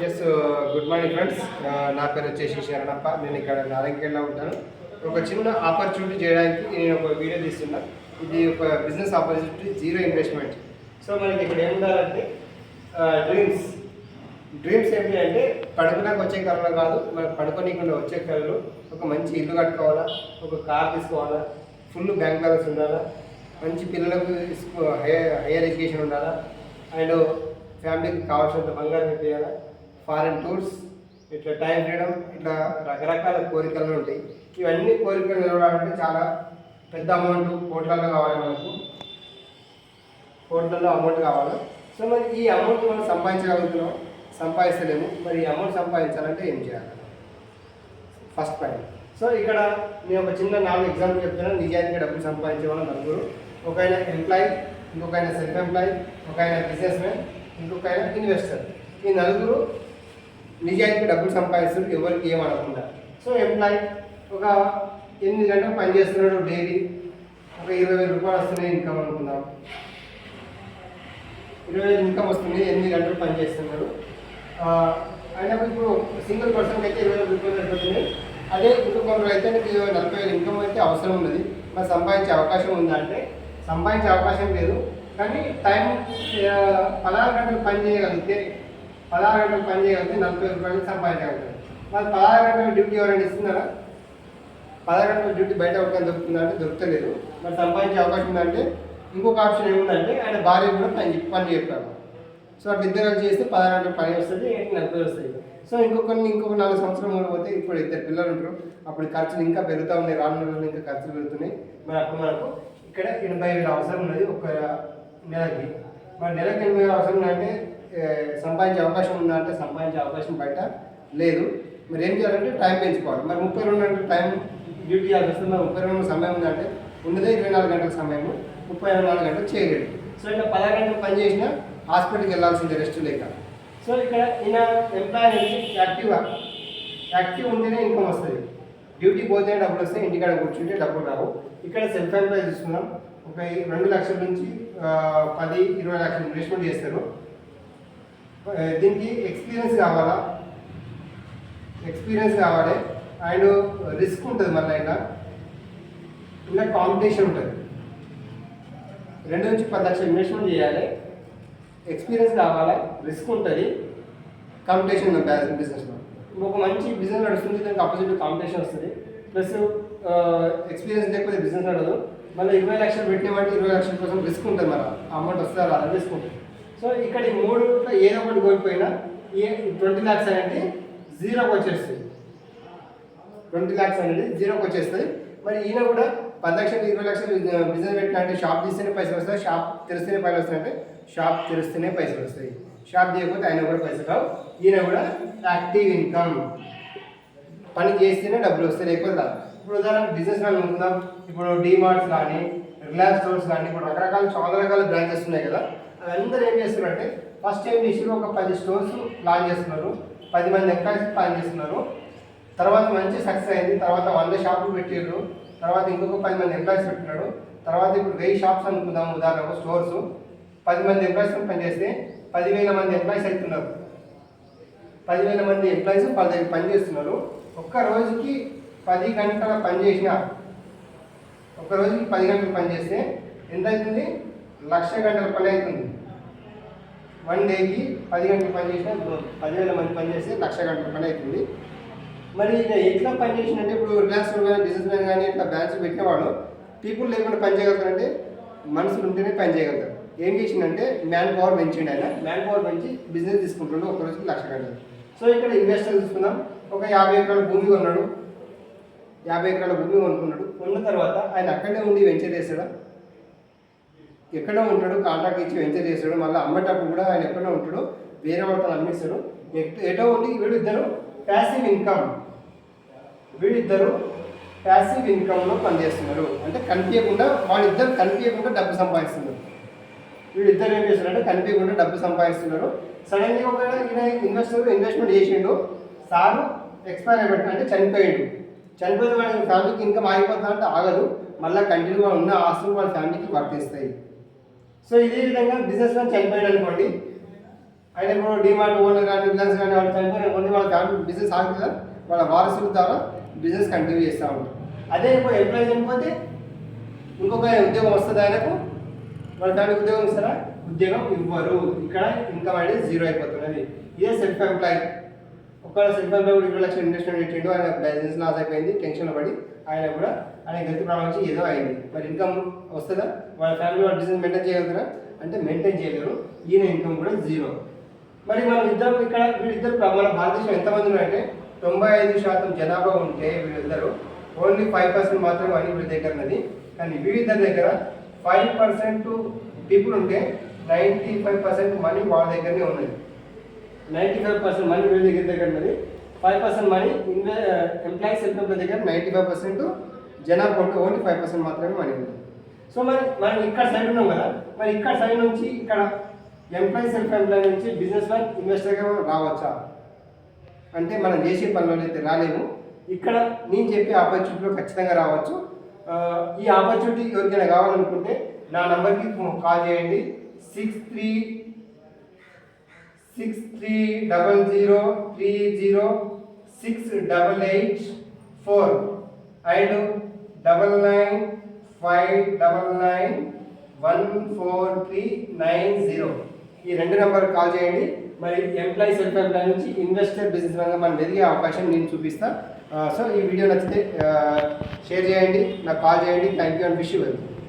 Yes good morning friends. నా పేరు వచ్చేసి శరణప్ప. నేను ఇక్కడ నారంకెళ్ళలో ఉంటాను. ఒక చిన్న ఆపర్చునిటీ చేయడానికి నేను ఒక వీడియో తీస్తున్నా. ఇది ఒక business opportunity, zero investment. So మనకి ఇక్కడ ఏం ఉండాలంటే డ్రీమ్స్ ఏంటి అంటే పడుకున్నాక వచ్చే కళలో కాదు, మనకు పడుకోనీకుండా వచ్చే కళలు. ఒక మంచి ఇల్లు కట్టుకోవాలా, ఒక కార్ తీసుకోవాలా, ఫుల్ బ్యాంక్ బ్యాలెన్స్ ఉండాలా, మంచి పిల్లలకు హైయర్ ఎడ్యుకేషన్ ఉండాలా, అండ్ ఫ్యామిలీకి కావాల్సినంత బంగారం పెట్టేయాలా, ఫారెన్ టూర్స్, ఇట్లా టైం ఫ్రీడమ్, ఇట్లా రకరకాల కోరికలు ఉంటాయి. ఇవన్నీ కోరికలు నిలవాలంటే చాలా పెద్ద అమౌంట్, కోట్లలో కావాలి, మనకు కోట్లలో అమౌంట్ కావాలి. సో మరి ఈ అమౌంట్ మనం సంపాదించగలుగుతున్నాం, సంపాదిస్తలేము. మరి ఈ అమౌంట్ సంపాదించాలంటే ఏం చేయాలి? First point. సో ఇక్కడ నేను ఒక చిన్న 4 ఎగ్జాంపుల్ చెప్తున్నాను. నిజాయితీగా డబ్బులు సంపాదించే వాళ్ళు నలుగురు. ఒక ఆయన ఎంప్లాయీ, ఇంకొక ఆయన సెల్ఫ్ ఎంప్లాయీ, ఒక ఆయన బిజినెస్ మ్యాన్, ఇంకొక ఆయన ఇన్వెస్టర్. ఈ నలుగురు నిజాయితీగా డబ్బులు సంపాదిస్తారు, ఎవరికి ఏమనకుండా. సో ఎంప్లాయీ ఒక 8 గంటలు పని చేస్తున్నాడు డైలీ, ఒక 20,000 రూపాయలు వస్తున్నాయి ఇన్కమ్ అనుకుందాం. 20,000 ఇన్కమ్ వస్తుంది, 8 గంటలు పని చేస్తున్నాడు. అయినప్పుడు ఇప్పుడు సింగిల్ పర్సన్కి అయితే 20,000 రూపాయలు అయిపోతున్నాయి. అదే ఇంకొకరు అయితే 40,000 ఇన్కమ్ అయితే అవసరం ఉన్నది. మరి సంపాదించే అవకాశం ఉందా అంటే సంపాదించే అవకాశం లేదు. కానీ టైం 16 గంటలు పని చేయగలిగితే 40,000 రూపాయలు సంపాదించగలుగుతారు. మరి 16 గంటల డ్యూటీ ఎవరైనా ఇస్తున్నారా? 16 గంటల డ్యూటీ బయట ఒకటి దొరుకుతుందా అంటే దొరకలేదు. మరి సంపాదించే అవకాశం ఉందంటే ఇంకొక ఆప్షన్ ఏముందంటే ఆయన భార్య కూడా పని చెప్పారు. సో అట్లా ఇద్దరు చేస్తే 16 గంటల పని వస్తుంది, 40 వస్తుంది. సో ఇంకొక 4 సంవత్సరాలు పోతే ఇప్పుడు 2 పిల్లలు ఉంటారు. అప్పుడు ఖర్చులు ఇంకా పెరుగుతూ ఉన్నాయి, రానున్న రోజులు ఇంకా ఖర్చులు పెరుగుతున్నాయి. మరి అప్పుడు మనకు ఇక్కడ 80,000 అవసరం ఉన్నది ఒక నెలకి. మరి నెలకి 80,000 అవసరం ఉందంటే సంపాదించే అవకాశం ఉందా అంటే సంపాదించే అవకాశం బయట లేదు. మరి ఏం చేయాలంటే టైం పెంచుకోవాలి. మరి 32 గంటలు టైం డ్యూటీ చేయాల్సి వస్తుంది. మరి 32 సమయం ఉందంటే ఉన్నదే 24 గంటల సమయం, 34 గంటలు చేయలేడు. సో ఇక్కడ 16 గంటలు పని చేసినా హాస్పిటల్కి వెళ్ళాల్సిందే రెస్ట్ లేక. సో ఇక్కడ ఈయన ఎంప్లాయీ అనేది యాక్టివ్ ఉంటేనే ఇన్కమ్ వస్తుంది. డ్యూటీ పోతే డబ్బులు వస్తాయి, ఇంటికాడ కూర్చుంటే డబ్బులు రావు. ఇక్కడ సెల్ఫ్ ఎంప్లాయీ తీసుకున్నాం. ఒక 2 లక్షల నుంచి 10-20 లక్షలు ఇన్వెస్ట్మెంట్ చేస్తారు. దీనికి ఎక్స్పీరియన్స్ కావాలి అండ్ రిస్క్ ఉంటుంది. మళ్ళీ ఇంకా కాంపిటీషన్ ఉంటుంది. 2 నుంచి 10 లక్షలు ఇన్వెస్ట్మెంట్ చేయాలి, ఎక్స్పీరియన్స్ కావాలి, రిస్క్ ఉంటుంది, కాంపిటీషన్ ఉంది బిజినెస్లో. ఇంకొక మంచి బిజినెస్ నడుస్తుంది, దానికి ఆపోజిట్ కాంపిటీషన్ వస్తుంది, ప్లస్ ఎక్స్పీరియన్స్ లేకపోతే బిజినెస్ నడదు. మళ్ళీ 20 లక్షలు పెట్టినామంటే 20 లక్షల కోసం రిస్క్ ఉంటుంది. మన అమౌంట్ వస్తే రాదు, రిస్క్ ఉంటుంది. సో ఇక్కడ ఈ 3 ఏదో ఒకటి కోల్పోయినా 20 lakhs అనేది జీరోకి వచ్చేస్తుంది. 20 lakhs అనేది జీరోకి వచ్చేస్తుంది. మరి ఈయన కూడా 10 లక్షలు 20 లక్షలు బిజినెస్ పెట్టినా అంటే షాప్ తీస్తేనే పైసలు వస్తాయి, షాప్ తెరిస్తేనే పైసలు వస్తాయంటే షాప్ తెరిస్తేనే పైసలు వస్తాయి. షాప్ తీయకపోతే ఆయన కూడా పైసలు రావు. ఈయన కూడా యాక్టివ్ ఇన్కమ్, పని చేస్తేనే డబ్బులు వస్తాయి, లేకపోతే రాదు. ఇప్పుడు ఉదాహరణకు బిజినెస్ మ్యాన్ అనుకుందాం. ఇప్పుడు డీమార్ట్స్ కానీ, రిలయన్స్ స్టోర్స్ కానీ, ఇప్పుడు చాలా రకాల బ్రాంచెస్ ఉన్నాయి కదా. అందరూ ఏం చేస్తున్నారంటే ఫస్ట్ ఏం చేసారు, ఒక 10 స్టోర్స్ ప్లాన్ చేస్తున్నారు, 10 మంది ఎంప్లాయీస్ ప్లాన్ చేస్తున్నారు. తర్వాత మంచి సక్సెస్ అయింది. తర్వాత 100 షాపులు పెట్టారు. తర్వాత ఇంకొక 10 మంది ఎంప్లాయీస్ పెట్టినాడు. తర్వాత ఇప్పుడు 1000 షాప్స్ అనుకుందాం ఉదాహరణకు, స్టోర్స్ 10 మంది ఎంప్లాయీస్ పనిచేస్తే 10,000 మంది ఎంప్లాయీస్ అవుతున్నారు. 10,000 మంది ఎంప్లాయీస్ 10 పని చేస్తున్నారు. ఒక్క రోజుకి 10 గంటల పని చేసిన, ఒక రోజుకి 10 గంటలు పని చేస్తే ఎంత అవుతుంది? 1,00,000 గంటల పని అవుతుంది. 1 డేకి 10 గంటలు పని చేసినా 10,000 మంది పని చేస్తే 1,00,000 గంటల పని అవుతుంది. మరి ఇక ఎట్లా పని చేసినంటే ఇప్పుడు రిలయన్స్ కానీ, బిజినెస్ మ్యాన్ కానీ ఇట్లా బ్రాంచ్ పెట్టిన వాళ్ళు పీపుల్ లేకుండా పని చేయగలుగుతారంటే మనుషులు ఉంటేనే పని చేయగలుగుతారు. ఏం చేసిందంటే మ్యాన్ పవర్ పెంచిండు. ఆయన మ్యాన్ పవర్ పెంచి బిజినెస్ తీసుకుంటుండే ఒక రోజుకి 1,00,000 గంటలు. సో ఇక్కడ ఇన్వెస్టర్ తీసుకుందాం. ఒక 50 ఎకరాల భూమి కొన్నాడు. 50 ఎకరాల భూమి కొనుక్కున్నాడు. కొన్న తర్వాత ఆయన అక్కడే ఉండి వెంచర్ చేస్తాడా? ఎక్కడో ఉంటాడు, కాంట్రాక్ట్ ఇచ్చి వెంచర్ చేస్తాడు. మళ్ళీ అమ్మేటప్పుడు కూడా ఆయన ఎక్కడో ఉంటాడు, వేరే వాళ్ళతో అమ్మేస్తాడు. ఎటో ఉండి వీళ్ళిద్దరు ప్యాసివ్ ఇన్కమ్లో పనిచేస్తున్నారు. అంటే వాళ్ళిద్దరు కనిపించకుండా డబ్బు సంపాదిస్తున్నారు. వీళ్ళిద్దరు ఏం చేస్తున్నారంటే కనిపించకుండా డబ్బు సంపాదిస్తున్నారు. సడన్గా ఒక ఇన్వెస్ట్మెంట్ చేసిండు, సారు ఎక్స్పైర్ అయిపోయింది అంటే చనిపోయిన వాళ్ళ ఫ్యామిలీకి ఇన్కమ్ ఆగిపోతా అంటే ఆగదు, మళ్ళీ కంటిన్యూగా ఉన్న ఆస్తులు వాళ్ళ ఫ్యామిలీకి వర్తిస్తాయి. సో ఇదే విధంగా బిజినెస్ మ్యాన్ చనిపోయాడు అనుకోండి, ఆయన ఇప్పుడు డిమార్ట్ ఓనర్ కానీ రిలయన్స్ కానీ వాళ్ళు చనిపోయిన కొన్ని వాళ్ళ ఫ్యామిలీ బిజినెస్ ఆగుతుందా వాళ్ళ వారసుల ద్వారా బిజినెస్ కంటిన్యూ చేస్తూ ఉంటారు. అదే ఇప్పుడు ఎంప్లాయీ చనిపోతే ఇంకొక ఉద్యోగం వస్తుంది ఆయనకు, వాళ్ళ ఫ్యామిలీ ఉద్యోగం ఇస్తారా? ఉద్యోగం ఇవ్వరు. ఇక్కడ ఇన్కమ్ అనేది జీరో అయిపోతున్నది. ఇదే సెల్ఫ్ ఎంప్లాయీ. ఒకవేళ సెల్ఫ్ ఎంప్లాయీ కూడా 20 లక్షలు ఇన్వెస్ట్మెంట్ పెట్టిండు, ఆయన బిజినెస్ లాస్ అయిపోయింది, టెన్షన్లో పడి ఆయన కూడా ఆయన గతి ప్రారంభించి ఏదో అయింది. మరి ఇన్కమ్ వస్తుందా? వాళ్ళ ఫ్యామిలీ వాళ్ళ బిజినెస్ మెయింటైన్ చేయగలుగుతారా అంటే మెయింటైన్ చేయలేరు. ఈయన ఇన్కమ్ కూడా జీరో. మరి మనం ఇద్దరు ఇక్కడ వీళ్ళిద్దరు మన భారతదేశం ఎంతమంది ఉన్నారంటే 95% జనాభా ఉంటే వీళ్ళిద్దరు ఓన్లీ 5% మాత్రమే మనీ వీళ్ళ దగ్గర ఉన్నది. కానీ వీళ్ళిద్దరి దగ్గర 5% పీపుల్ ఉంటే 95% మనీ వాళ్ళ దగ్గరనే ఉన్నది. 95% మనీ వీళ్ళ దగ్గర ఉన్నది. 5% మనీ ఎంప్లాయీ సెల్ఫ్ ఎంప్లాయీ దగ్గర 95% జనాభా ఉంటే ఓన్లీ 5% మాత్రమే మనీ ఉంది. సో మనం ఇక్కడ సైడ్ ఉన్నాం కదా, మరి ఇక్కడ సైడ్ నుంచి ఇక్కడ ఎంప్లాయీ సెల్ఫ్ ఎంప్లాయీ నుంచి బిజినెస్ మ్యాన్ ఇన్వెస్టర్గా రావచ్చా అంటే మనం చేసే పనులు అయితే రాలేము. ఇక్కడ నేను చెప్పే ఆపర్చునిటీలో ఖచ్చితంగా రావచ్చు. ఈ ఆపర్చునిటీ ఎవరికైనా కావాలనుకుంటే నా నంబర్కి కాల్ చేయండి. 6300306884 అండ్ 9959914390 ఈ 2 నెంబర్కి కాల్ చేయండి. మరి ఎంప్లాయీ సెల్ఫ్ ఎంప్లాయీ నుంచి ఇన్వెస్టర్ బిజినెస్ మ్యాన్గా మనం ఎదిగే అవకాశం నేను చూపిస్తాను. సో ఈ వీడియో నచ్చితే షేర్ చేయండి, నాకు కాల్ చేయండి. Thank you and wish you well.